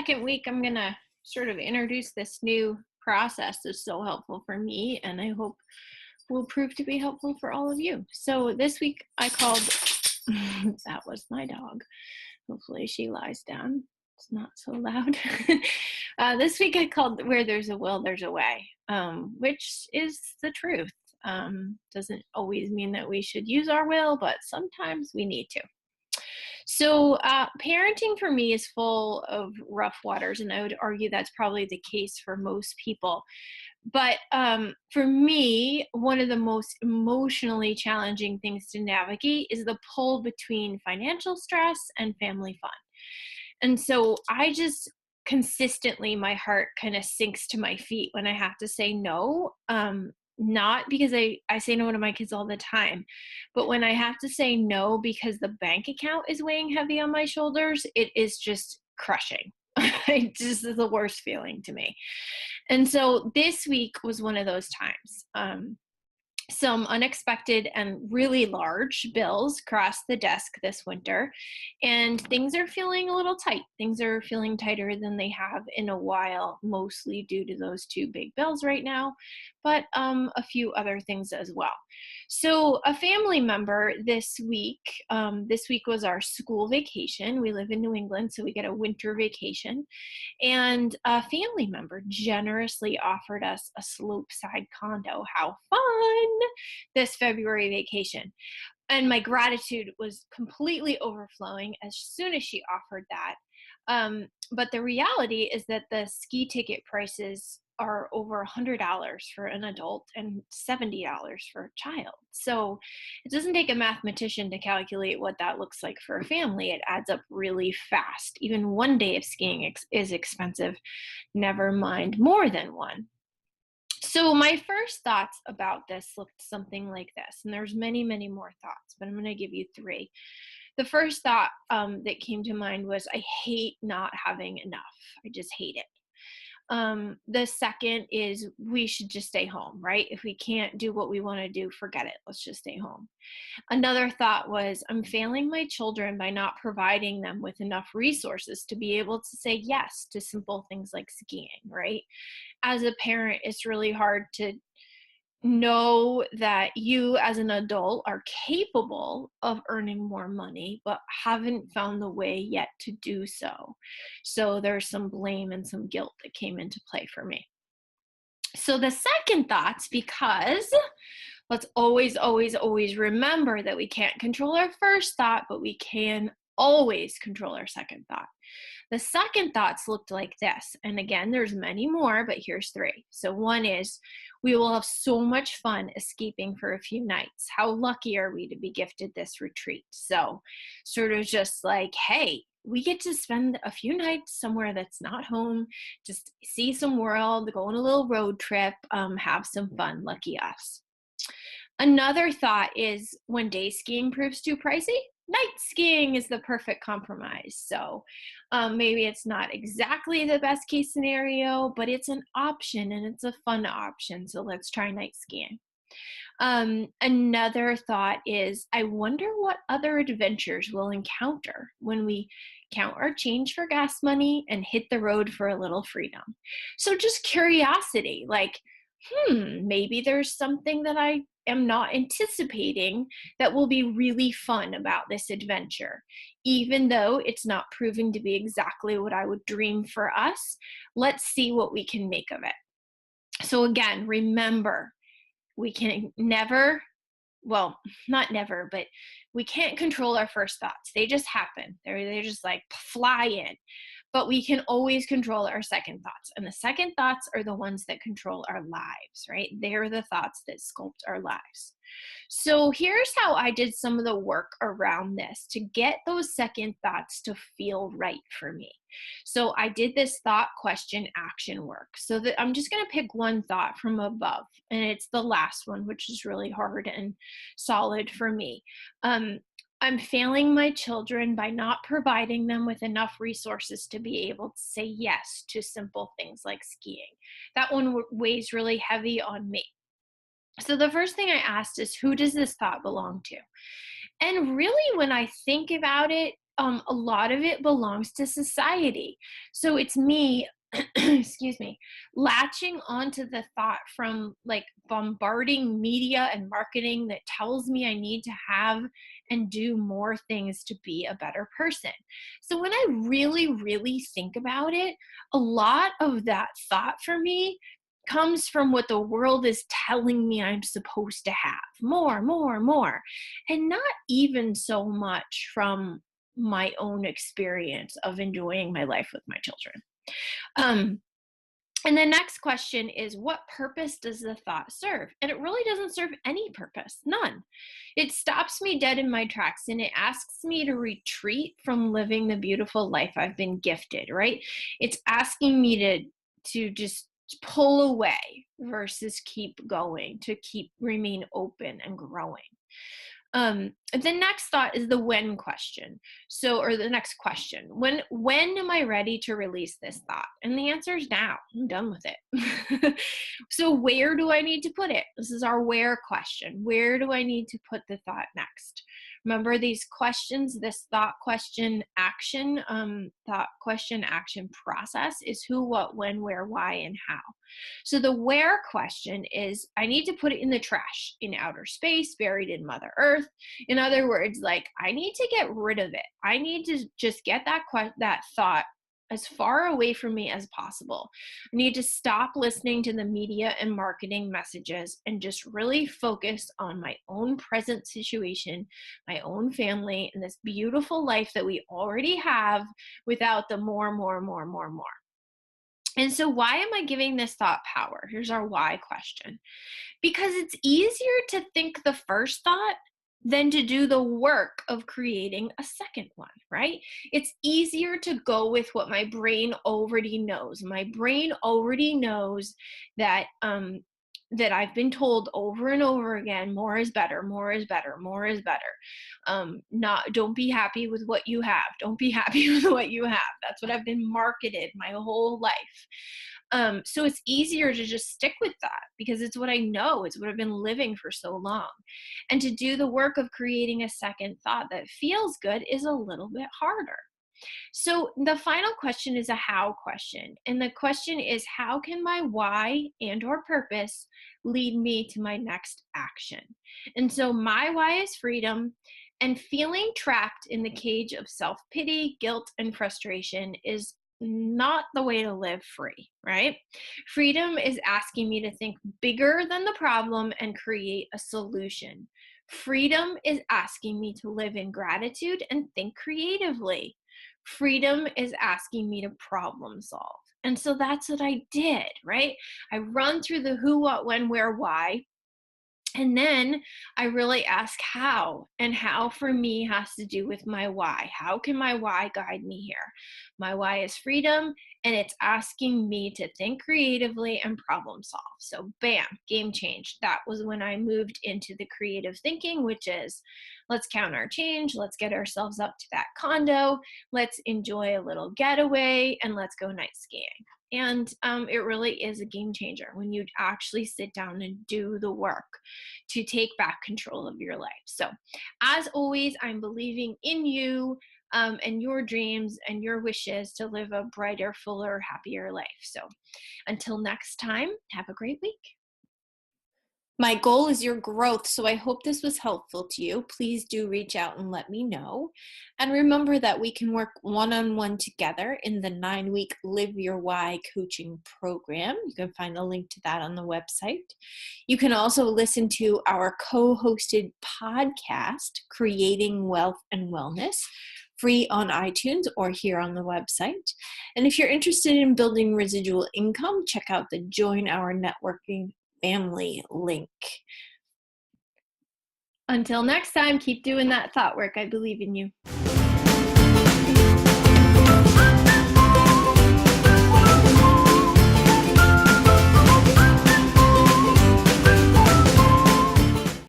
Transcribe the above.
second week, I'm going to sort of introduce this new process that's so helpful for me, and I hope will prove to be helpful for all of you. So this week I called, that was my dog. Hopefully she lies down. It's not so loud. This week I called Where There's a Will, There's a Way, which is the truth. Doesn't always mean that we should use our will, but sometimes we need to. So, parenting for me is full of rough waters, and I would argue that's probably the case for most people. But for me, one of the most emotionally challenging things to navigate is the pull between financial stress and family fun. And so I just consistently, my heart kind of sinks to my feet when I have to say no. Not because I say no to my kids all the time, but when I have to say no because the bank account is weighing heavy on my shoulders, it is just crushing. It just is the worst feeling to me. And so this week was one of those times. Some unexpected and really large bills crossed the desk this winter, and things are feeling a little tight. Things are feeling tighter than they have in a while, mostly due to those two big bills right now, but a few other things as well. So a family member this week was our school vacation. We live in New England, so we get a winter vacation. And a family member generously offered us a slopeside condo. How fun! This February vacation. And my gratitude was completely overflowing as soon as she offered that. But the reality is that the ski ticket prices are over $100 for an adult and $70 for a child. So it doesn't take a mathematician to calculate what that looks like for a family. It adds up really fast. Even one day of skiing is expensive, never mind more than one. So my first thoughts about this looked something like this, and there's many, many more thoughts, but I'm going to give you three. The first thought that came to mind was, I hate not having enough. I just hate it. The second is, we should just stay home, right? If we can't do what we want to do, forget it. Let's just stay home. Another thought was, I'm failing my children by not providing them with enough resources to be able to say yes to simple things like skiing, right? As a parent, it's really hard to know that you as an adult are capable of earning more money, but haven't found the way yet to do so. So there's some blame and some guilt that came into play for me. So the second thoughts, because let's always, always, always remember that we can't control our first thought, but we can always control our second thought. The second thoughts looked like this. And again, there's many more, but here's three. So one is, we will have so much fun escaping for a few nights. How lucky are we to be gifted this retreat? So sort of just like, hey, we get to spend a few nights somewhere that's not home, just see some world, go on a little road trip, have some fun. Lucky us. Another thought is, when day skiing proves too pricey, night skiing is the perfect compromise. So maybe it's not exactly the best case scenario, but it's an option and it's a fun option. So let's try night skiing. Another thought is, I wonder what other adventures we'll encounter when we count our change for gas money and hit the road for a little freedom. So just curiosity, like, maybe there's something that I am not anticipating that will be really fun about this adventure. Even though it's not proving to be exactly what I would dream for us, let's see what we can make of it. So again, remember, we can never, well, not never, but we can't control our first thoughts. They just happen. They're just like fly in. But we can always control our second thoughts. And the second thoughts are the ones that control our lives, right? They're the thoughts that sculpt our lives. So here's how I did some of the work around this to get those second thoughts to feel right for me. So I did this thought, question, action work. So that I'm just going to pick one thought from above, and it's the last one, which is really hard and solid for me. I'm failing my children by not providing them with enough resources to be able to say yes to simple things like skiing. That one weighs really heavy on me. So the first thing I asked is, who does this thought belong to? And really, when I think about it, a lot of it belongs to society. So it's me, excuse me, latching onto the thought from like bombarding media and marketing that tells me I need to have and do more things to be a better person. So when I really, really think about it, a lot of that thought for me comes from what the world is telling me I'm supposed to have more, more, more, and not even so much from my own experience of enjoying my life with my children. Um, and the next question is, what purpose does the thought serve? And it really doesn't serve any purpose, none. It stops me dead in my tracks and it asks me to retreat from living the beautiful life I've been gifted, right? It's asking me to just pull away versus keep going, to keep remain open and growing. The next thought is the when question. So, or the next question, when am I ready to release this thought? And the answer is now. I'm done with it. So where do I need to put it? This is our where question. Where do I need to put the thought next? Remember these questions, this thought question action, process is who, what, when, where, why, and how. So the where question is, I need to put it in the trash, in outer space, buried in Mother Earth. In other words, like I need to get rid of it. I need to just get that thought as far away from me as possible. I need to stop listening to the media and marketing messages and just really focus on my own present situation, my own family, and this beautiful life that we already have without the more, more, more, more, more. And so, why am I giving this thought power? Here's our why question. Because it's easier to think the first thought than to do the work of creating a second one, right? It's easier to go with what my brain already knows. My brain already knows that that I've been told over and over again, more is better, more is better, more is better. Not don't be happy with what you have. Don't be happy with what you have. That's what I've been marketed my whole life. So it's easier to just stick with that because it's what I know, it's what I've been living for so long. And to do the work of creating a second thought that feels good is a little bit harder. So the final question is a how question. And the question is, how can my why and or purpose lead me to my next action? And so my why is freedom, and feeling trapped in the cage of self-pity, guilt, and frustration is not the way to live free, right? Freedom is asking me to think bigger than the problem and create a solution. Freedom is asking me to live in gratitude and think creatively. Freedom is asking me to problem solve. And so that's what I did, right? I run through the who, what, when, where, why. And then I really ask how. And how for me has to do with my why. How can my why guide me here? My why is freedom, and it's asking me to think creatively and problem solve. So, bam, game change. That was when I moved into the creative thinking, which is let's count our change, let's get ourselves up to that condo, let's enjoy a little getaway, and let's go night skiing. And it really is a game changer when you actually sit down and do the work to take back control of your life. So, as always, I'm believing in you and your dreams and your wishes to live a brighter, fuller, happier life. So, until next time, have a great week. My goal is your growth, so I hope this was helpful to you. Please do reach out and let me know. And remember that we can work one-on-one together in the 9-week Live Your Why coaching program. You can find a link to that on the website. You can also listen to our co-hosted podcast, Creating Wealth and Wellness, free on iTunes or here on the website. And if you're interested in building residual income, check out the Join Our Networking Family link. Until next time, keep doing that thought work. I believe in you.